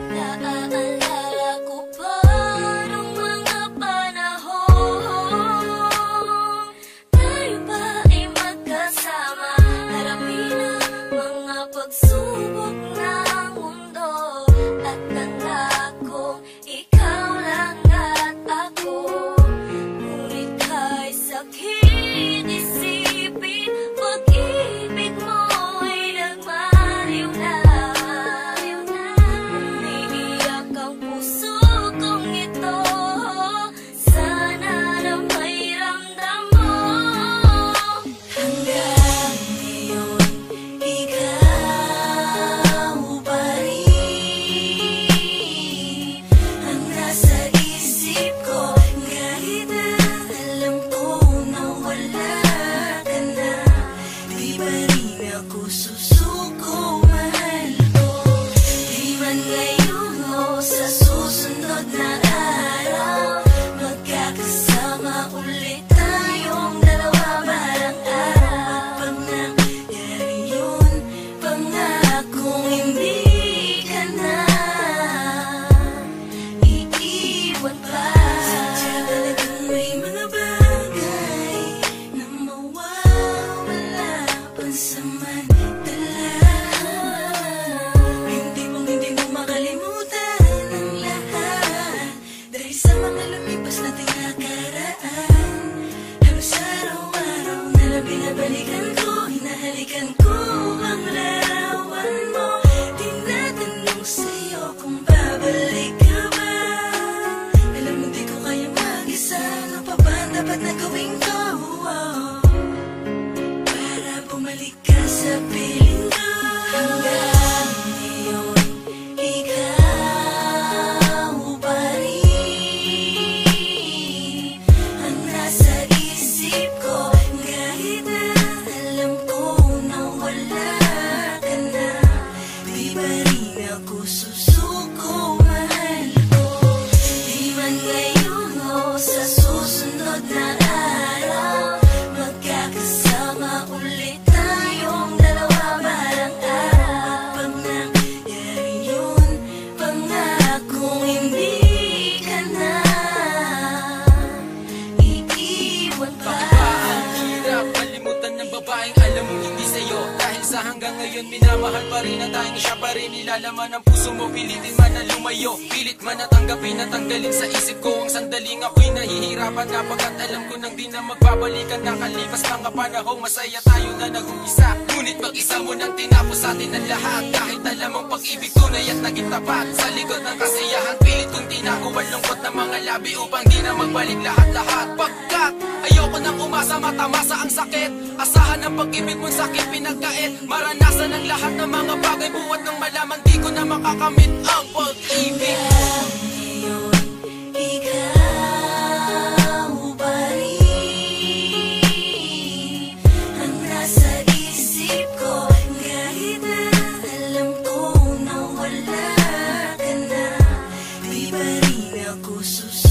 Naaalala ko pa nung mga panahon tayo pa ay magkasama, harapin ang mga pagsubok ng mundo at nangakong ikaw lang at ako. Ngunit kahit sakit isipin, pag-ibig mo ay nagmaliw na. Umiiyak ang puso kong ito, sana na may ramdam mo. Hanggang ngayon, ikaw pa rin ang nasa isip ko. Kahit na alam ko na wala ka na, di ba rin ako susuko, mahal ko. Di man ngayon o sa susunod na araw, magkakasama ulit tayong dalawa balang araw. Pag nangyari yun, pangakong hindi ka na iiwan pa. Sadya talagang may mga bagay na mawawala pansamantala. Hindi mo makalimutan ang lahat dahil sa mga lumipas nating nakaraan. Halos araw-araw na lang binabalikan ko, hinahalikan ko ang larawan mo. Tinatanong sa'yo kung babalik ka ba. Alam mo di ko kaya mag-isa, ano pa ba ang dapat na gawin ko? Para bumalik ka sa piling ko. Hanggang ngayon, ikaw pa rin ang nasa isip ko. Kahit na alam ko na wala ka na, di ba rin ako susuko, mahal ko. Di man ngayon o sa susunod na araw, magkakasama ulit tayong dalawa balang araw. Pag nangyari yun, pangakong hindi ka na iiwan pa. Ang hirap kalimutan ng babaeng alam mong hindi sa'yo. Dahil sa hanggang ngayon minamahal pa rin at tanging siya pa rin nilalaman ng puso mo. Pilitin man na lumayo, pilit man na tanggapin at tanggalin sa isip ko ang sandaling ako'y nahihirapan. Napagkat alam ko nang di na magbabalikan. Nakalipas mga panahong masaya tayo na nag-umpisa. Ngunit mag-isa mo nang tinapos atin ang lahat. Kahit alam mong pag-ibig tunay at naging tapat, sa likod ng kasiyahan pilit kong tinago ang lungkot ng mga labi upang di na magbalik lahat-lahat. Pagkat ayoko nang umasa, matamasa ang sakit. Asahan ang pag-ibig mong sakit pinagkait. Maranasan ang lahat ng mga bagay buwat ng malaman di ko na makakamit ang pag-ibig. Ngayon, ikaw pa rin ang nasa isip ko. Kahit na alam ko na wala ka na, di ba rin ako susunod.